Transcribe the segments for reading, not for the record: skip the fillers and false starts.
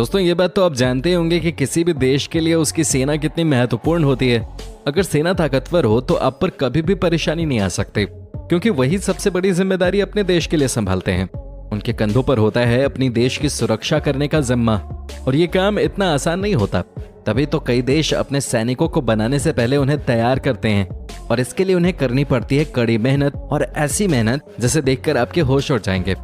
दोस्तों ये बात तो आप जानते होंगे कि किसी भी देश के लिए उसकी सेना कितनी महत्वपूर्ण होती है। अगर सेना ताकतवर हो तो आप पर कभी भी परेशानी नहीं आ सकती, क्योंकि वही सबसे बड़ी जिम्मेदारी अपने देश के लिए संभालते हैं। उनके कंधों पर होता है अपनी देश की सुरक्षा करने का जिम्मा, और ये काम इतना आसान नहीं होता। तभी तो कई देश अपने सैनिकों को बनाने से पहले उन्हें तैयार करते हैं, और इसके लिए उन्हें करनी पड़ती है कड़ी मेहनत, और ऐसी मेहनत जिसे देखकर आपके होश उड़ जाएंगे।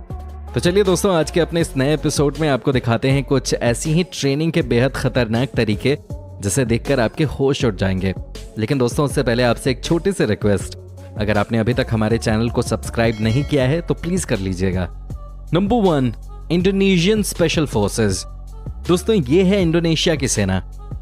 तो चलिए दोस्तों, आज के अपने इस नए एपिसोड में आपको दिखाते हैं कुछ ऐसी ही ट्रेनिंग के बेहद खतरनाक तरीके जिसे देखकर आपके होश उड़ जाएंगे। लेकिन दोस्तों, उससे पहले आपसे एक छोटी सी रिक्वेस्ट, अगर आपने अभी तक हमारे चैनल को सब्सक्राइब नहीं किया है तो प्लीज कर लीजिएगा। Number 1, Indonesian special forces. दोस्तों ये है इंडोनेशिया की सेना।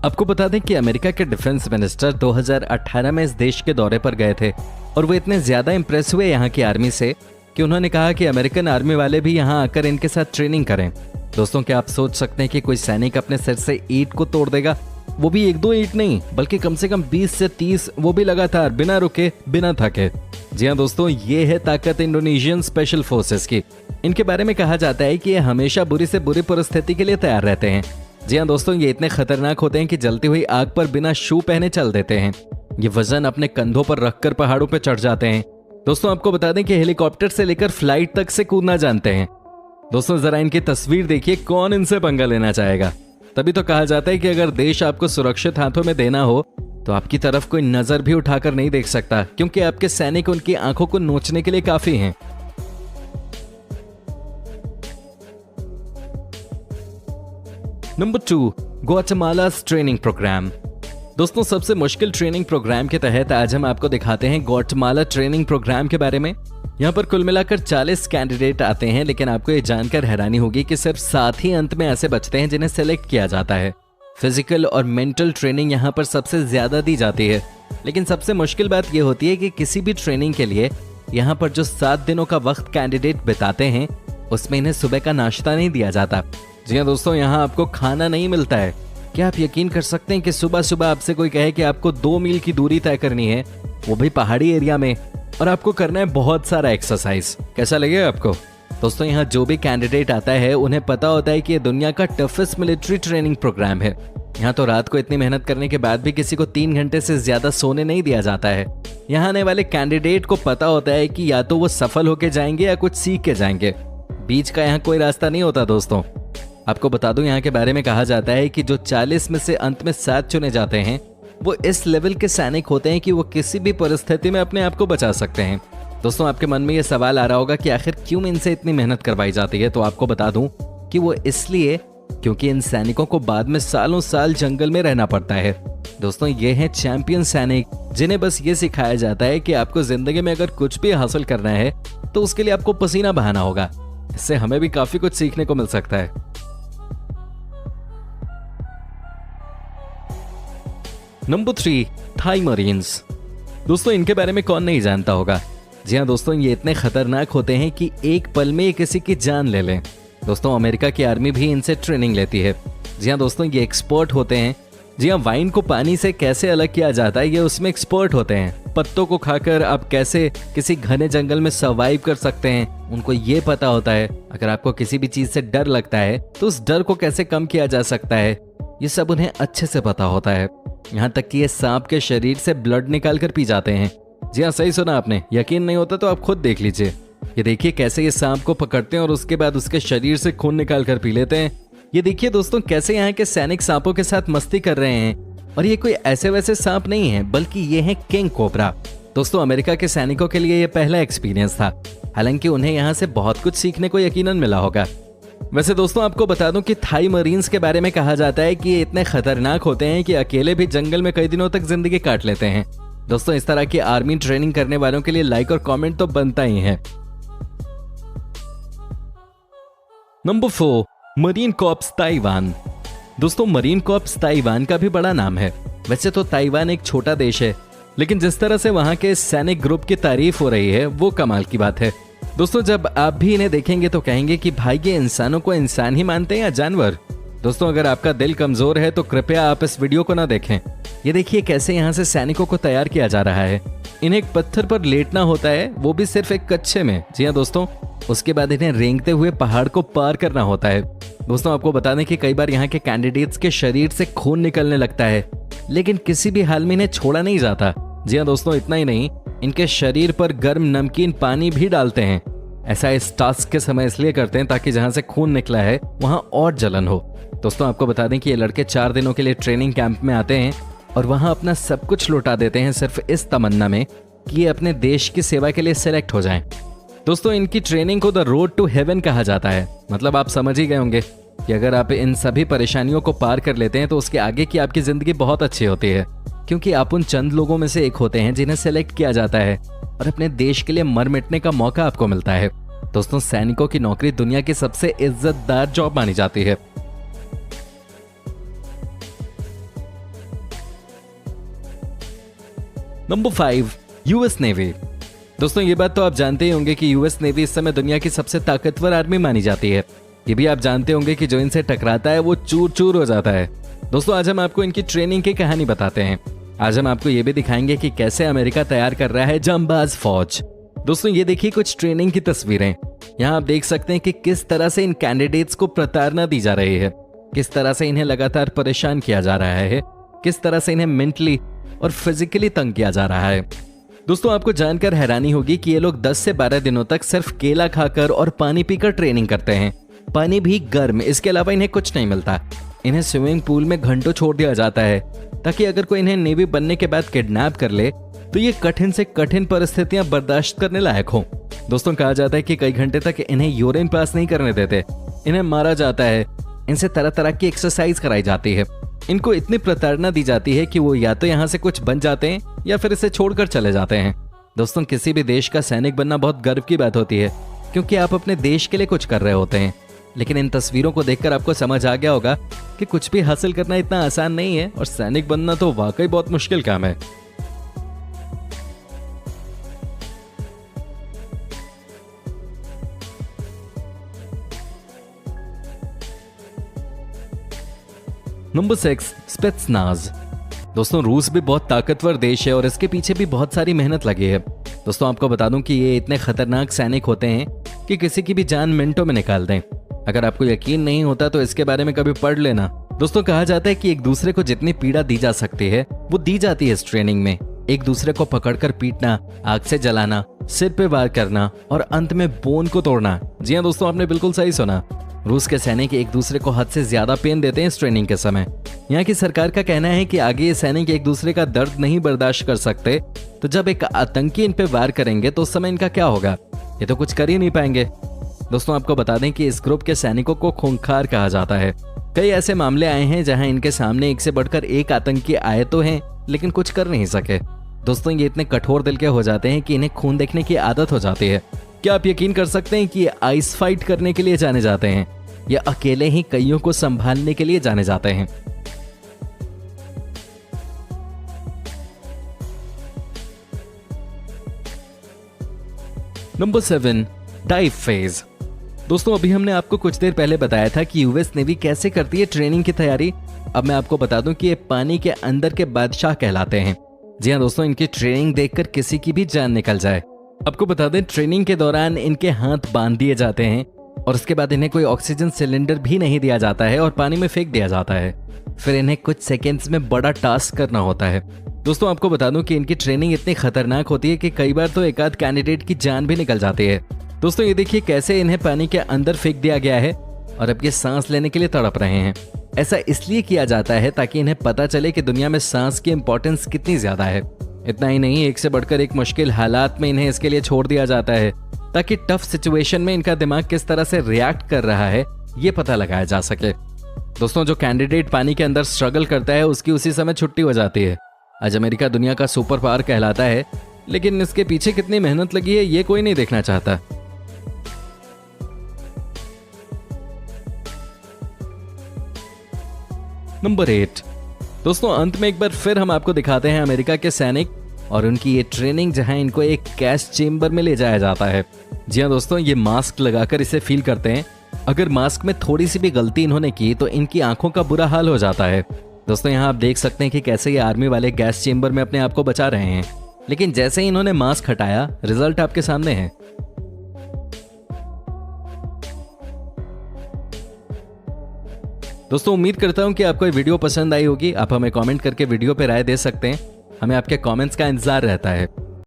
आपको बता दें कि अमेरिका के डिफेंस मिनिस्टर 2018 में इस देश के दौरे पर गए थे, और वो इतने ज्यादा इंप्रेस हुए यहाँ की आर्मी से कि उन्होंने कहा कि अमेरिकन आर्मी वाले भी यहाँ आकर इनके साथ ट्रेनिंग करें। दोस्तों क्या आप सोच सकते हैं कि कोई सैनिक अपने सिर से ईंट को तोड़ देगा? वो भी 1-2 ईंट नहीं, बल्कि कम से कम 20 से 30, वो भी लगातार, बिना रुके, बिना थके। जी हाँ दोस्तों, ये है ताकत इंडोनेशियन स्पेशल फोर्सेस की। इनके बारे में कहा जाता है कि ये हमेशा बुरी से बुरी परिस्थिति के लिए तैयार रहते हैं। जी हाँ दोस्तों, ये इतने खतरनाक होते हैं कि जलती हुई आग पर बिना शू पहने चल देते हैं। ये वजन अपने कंधों पर रखकर पहाड़ों पर चढ़ जाते हैं। दोस्तों आपको बता दें कि हेलीकॉप्टर से लेकर फ्लाइट तक से कूदना जानते हैं। दोस्तों जरा इनकी तस्वीर देखिए, कौन इनसे पंगा लेना चाहेगा? तभी तो कहा जाता है कि अगर देश आपको सुरक्षित हाथों में देना हो तो आपकी तरफ कोई नजर भी उठाकर नहीं देख सकता, क्योंकि आपके सैनिक उनकी आंखों को नोचने के लिए काफी हैं। Number 2, Guatemala training programme. दोस्तों सबसे मुश्किल ट्रेनिंग प्रोग्राम के तहत आज हम आपको दिखाते हैं ग्वाटेमाला ट्रेनिंग प्रोग्राम के बारे में। यहाँ पर कुल मिलाकर 40 कैंडिडेट आते हैं, लेकिन आपको ये जानकर हैरानी होगी कि सिर्फ 7 ही अंत में ऐसे बचते हैं जिन्हें सेलेक्ट किया जाता है। फिजिकल और मेंटल ट्रेनिंग यहाँ पर सबसे ज्यादा दी जाती है, लेकिन सबसे मुश्किल बात यह होती है कि किसी भी ट्रेनिंग के लिए यहाँ पर जो 7 दिनों का वक्त कैंडिडेट बिताते हैं, उसमें इन्हें सुबह का नाश्ता नहीं दिया जाता। जी हाँ दोस्तों, यहाँ आपको खाना नहीं मिलता है। क्या आप यकीन कर सकते हैं कि सुबह सुबह आपसे कोई कहे कि आपको 2 मील की दूरी तय करनी है, वो भी पहाड़ी एरिया में, और आपको करना है बहुत सारा एक्सरसाइज? कैसा लगेगा आपको? दोस्तों यहाँ जो भी कैंडिडेट आता है उन्हें पता होता है कि ये दुनिया का टफेस्ट मिलिट्री ट्रेनिंग प्रोग्राम है। यहाँ तो रात को इतनी मेहनत करने के बाद भी किसी को 3 घंटे से ज्यादा सोने नहीं दिया जाता है। यहाँ आने वाले कैंडिडेट को पता होता है कि या तो वो सफल होके जाएंगे या कुछ सीख के जाएंगे। बीच का यहाँ कोई रास्ता नहीं होता। दोस्तों आपको बता दूं, यहाँ के बारे में कहा जाता है कि जो 40 में से अंत में 7 चुने जाते हैं वो इस लेवल के सैनिक होते हैं कि वो किसी भी परिस्थिति में अपने आप को बचा सकते हैं। दोस्तों आपके मन में ये सवाल आ रहा होगा कि आखिर क्यों इनसे इतनी मेहनत करवाई जाती है? तो आपको बता दूं कि वो इसलिए क्योंकि इन सैनिकों को बाद में सालों साल जंगल में रहना पड़ता है। दोस्तों ये हैं चैंपियन सैनिक, जिन्हें बस ये सिखाया जाता है कि आपको जिंदगी में अगर कुछ भी हासिल करना है तो उसके लिए आपको पसीना बहाना होगा। इससे हमें भी काफी कुछ सीखने को मिल सकता है। Number 3, Thai marines. दोस्तों इनके बारे में कौन नहीं जानता होगा। जी हाँ दोस्तों, ये इतने खतरनाक होते हैं कि एक पल में किसी की जान ले लें। दोस्तों अमेरिका की आर्मी भी इनसे ट्रेनिंग लेती है। जी हाँ दोस्तों, ये एक्सपर्ट होते हैं। जी हाँ, वाइन को पानी से कैसे अलग किया जाता है ये उसमें एक्सपर्ट होते हैं। पत्तों को खाकर आप कैसे किसी घने जंगल में सर्वाइव कर सकते हैं, उनको ये पता होता है। अगर आपको किसी भी चीज से डर लगता है तो उस डर को कैसे कम किया जा सकता है, ये सब उन्हें अच्छे से पता होता है। यहाँ तक कि ये सांप के शरीर से ब्लड निकाल कर पी जाते हैं। जी हाँ, सही सुना आपने। यकीन नहीं होता तो आप खुद देख लीजिए। ये देखिए कैसे ये सांप को पकड़ते हैं और उसके बाद उसके शरीर से खून निकाल कर पी लेते हैं। ये देखिए दोस्तों कैसे यहाँ के सैनिक सांपों के साथ मस्ती कर रहे हैं। और ये कोई ऐसे वैसे सांप नहीं है, बल्कि ये है किंग कोबरा। दोस्तों अमेरिका के सैनिकों के लिए ये पहला एक्सपीरियंस था, हालांकि उन्हें यहाँ से बहुत कुछ सीखने को यकीनन मिला होगा। वैसे दोस्तों आपको बता दूं कि थाई मरीन्स के बारे में कहा जाता है कि ये इतने खतरनाक होते हैं कि अकेले भी जंगल में कई दिनों तक जिंदगी काट लेते हैं। दोस्तों इस तरह की आर्मी ट्रेनिंग करने वालों के लिए लाइक और कमेंट तो बनता ही है। Number 4, marine corps Taiwan. दोस्तों मरीन कॉर्प्स ताइवान का भी बड़ा नाम है। वैसे तो ताइवान एक छोटा देश है, लेकिन जिस तरह से वहां के सैनिक ग्रुप की तारीफ हो रही है वो कमाल की बात है। दोस्तों जब आप भी इन्हें देखेंगे तो कहेंगे कि भाई ये इंसानों को इंसान ही मानते हैं या जानवर। दोस्तों अगर आपका दिल कमजोर है तो कृपया आप इस वीडियो को ना देखें। ये देखिए कैसे यहाँ से सैनिकों को तैयार किया जा रहा है। इन्हें एक पत्थर पर लेटना होता है, वो भी सिर्फ एक कच्छे में। जी हाँ दोस्तों, उसके बाद इन्हें रेंगते हुए पहाड़ को पार करना होता है। दोस्तों आपको बता दें कि कई बार यहाँ के कैंडिडेट्स के शरीर से खून निकलने लगता है, लेकिन किसी भी हाल में इन्हें छोड़ा नहीं जाता। जी हाँ दोस्तों, इतना ही नहीं, इनके शरीर पर गर्म नमकीन पानी भी डालते हैं। ऐसा इस टास्क के समय इसलिए करते हैं ताकि जहां से खून निकला है वहां और जलन हो। दोस्तों आपको बता दें कि ये लड़के 4 दिनों के लिए ट्रेनिंग कैंप में आते हैं और वहां अपना सब कुछ लौटा देते हैं सिर्फ इस तमन्ना में कि ये अपने देश की सेवा के लिए सिलेक्ट हो जाएं। दोस्तों इनकी ट्रेनिंग को द रोड टू हेवन कहा जाता है। मतलब आप समझ ही गए होंगे कि अगर आप इन सभी परेशानियों को पार कर लेते हैं तो उसके आगे की आपकी जिंदगी बहुत अच्छी होती है, क्योंकि आप उन चंद लोगों में से एक होते हैं जिन्हें सेलेक्ट किया जाता है और अपने देश के लिए मर मिटने का मौका आपको मिलता है। दोस्तों सैनिकों की नौकरी दुनिया की सबसे इज्जतदार जॉब मानी जाती है। Number 5, US navy. दोस्तों ये बात तो आप जानते ही होंगे कि यूएस नेवी इस समय दुनिया की सबसे ताकतवर आर्मी मानी जाती है। ये भी आप जानते होंगे कि जो इनसे टकराता है वो चूर चूर हो जाता है। दोस्तों आज हम आपको इनकी ट्रेनिंग की कहानी बताते हैं। आज हम आपको ये भी दिखाएंगे कि कैसे अमेरिका तैयार कर रहा है जांबाज फौज। दोस्तों ये देखिए कुछ ट्रेनिंग की तस्वीरें। यहाँ आप देख सकते हैं कि किस तरह से इन कैंडिडेट्स को प्रताड़ना दी जा रही है, किस तरह से इन्हें लगातार परेशान किया जा रहा है, किस तरह से इन्हें मेंटली और फिजिकली तंग किया जा रहा है। दोस्तों आपको जानकर हैरानी होगी कि ये लोग 10 से 12 दिनों तक सिर्फ केला खाकर और पानी पीकर ट्रेनिंग करते हैं, पानी भी गर्म। इसके अलावा इन्हें कुछ नहीं मिलता। इन्हें स्विमिंग पूल में घंटों छोड़ दिया जाता है ताकि अगर कोई इन्हें नेवी बनने के बाद किडनैप कर ले तो ये कठिन से कठिन परिस्थितियां बर्दाश्त करने लायक हो। दोस्तों कहा जाता है कि कई घंटे तक इन्हें यूरिन पास नहीं करने देते, इन्हें मारा जाता है, इनसे तरह तरह की एक्सरसाइज कराई जाती है, इनको इतनी प्रताड़ना दी जाती है कि वो या तो यहाँ से कुछ बन जाते हैं या फिर इसे छोड़कर चले जाते हैं। दोस्तों किसी भी देश का सैनिक बनना बहुत गर्व की बात होती है, क्योंकि आप अपने देश के लिए कुछ कर रहे होते हैं। लेकिन इन तस्वीरों को देखकर आपको समझ आ गया होगा कि कुछ भी हासिल करना इतना आसान नहीं है और सैनिक बनना तो वाकई बहुत मुश्किल काम है। नंबर 6, स्पेत्सनाज। दोस्तों रूस भी बहुत ताकतवर देश है और इसके पीछे भी बहुत सारी मेहनत लगी है। दोस्तों आपको बता दूं कि ये इतने खतरनाक सैनिक होते हैं कि किसी की भी जान मिनटों में निकाल दें। अगर आपको यकीन नहीं होता तो इसके बारे में कभी पढ़ लेना। दोस्तों कहा जाता है कि एक दूसरे को जितनी पीड़ा दी जा सकती है वो दी जाती है इस ट्रेनिंग में। एक दूसरे को पकड़कर पीटना, आग से जलाना, सिर पे वार करना और अंत में बोन को तोड़ना। जी हाँ दोस्तों आपने बिल्कुल सही सुना। रूस के सैनिक एक दूसरे को हद से ज्यादा पेन देते हैं इस ट्रेनिंग के समय। यहाँ की सरकार का कहना है कि आगे ये सैनिक एक दूसरे का दर्द नहीं बर्दाश्त कर सकते, तो जब एक आतंकी इन पे वार करेंगे तो उस समय इनका क्या होगा, ये तो कुछ कर ही नहीं पाएंगे। दोस्तों आपको बता दें कि इस ग्रुप के सैनिकों को खूंखार कहा जाता है। कई ऐसे मामले आए हैं जहां इनके सामने एक से बढ़कर एक आतंकी आए तो हैं लेकिन कुछ कर नहीं सके। दोस्तों ये इतने कठोर दिल के हो जाते हैं कि इन्हें खून देखने की आदत हो जाती है। क्या आप यकीन कर सकते हैं कि ये आइस फाइट करने के लिए जाने जाते हैं या अकेले ही कईयों को संभालने के लिए जाने जाते हैं। Number 7, dive phase. दोस्तों अभी हमने आपको कुछ देर पहले बताया था कि यूएस नेवी कैसे करती है ट्रेनिंग की तैयारी। अब मैं आपको बता दूं कि ये पानी के अंदर के बादशाह कहलाते हैं। जी हाँ दोस्तों, इनकी ट्रेनिंग देखकर किसी की भी जान निकल जाए। आपको बता दें ट्रेनिंग के दौरान इनके हाथ बांध दिए जाते हैं और उसके बाद इन्हें कोई ऑक्सीजन सिलेंडर भी नहीं दिया जाता है और पानी में फेंक दिया जाता है। फिर इन्हें कुछ सेकेंड्स में बड़ा टास्क करना होता है। दोस्तों आपको बता दूं कि इनकी ट्रेनिंग इतनी खतरनाक होती है कि कई बार तो एक आध कैंडिडेट की जान भी निकल जाती है। दोस्तों ये देखिए कैसे इन्हें पानी के अंदर फेंक दिया गया है और अब ये सांस लेने के लिए तड़प रहे हैं। ऐसा इसलिए किया जाता है ताकि इन्हें पता चले कि दुनिया में सांस की इंपॉर्टेंस कितनी ज्यादा है। इतना ही नहीं, एक से बढ़कर एक मुश्किल हालात में इन्हें इसके लिए छोड़ दिया जाता है ताकि टफ सिचुएशन में इनका दिमाग किस तरह से रिएक्ट कर रहा है ये पता लगाया जा सके। दोस्तों जो कैंडिडेट पानी के अंदर स्ट्रगल करता है उसकी उसी समय छुट्टी हो जाती है। आज अमेरिका दुनिया का सुपर पावर कहलाता है, लेकिन इसके पीछे कितनी मेहनत लगी है ये कोई नहीं देखना चाहता। नंबर 8। दोस्तों अंत में एक बार फिर हम आपको दिखाते हैं अमेरिका के सैनिक और उनकी ये ट्रेनिंग जहां इनको एक गैस चेंबर में ले जाया जाता है। जी हाँ दोस्तों, ये मास्क लगाकर इसे फील करते हैं। अगर मास्क में थोड़ी सी भी गलती इन्होंने की तो इनकी आंखों का बुरा हाल हो जाता है। दोस्तों यहाँ आप देख सकते हैं कि कैसे ये आर्मी वाले गैस चेंबर में अपने आप को बचा रहे हैं, लेकिन जैसे ही इन्होंने मास्क हटाया रिजल्ट आपके सामने है। दोस्तों उम्मीद करता हूँ कि आपको ये वीडियो पसंद आई होगी। आप हमें कमेंट करके वीडियो पे राय दे सकते हैं। हमें आपके कमेंट्स का इंतजार रहता है।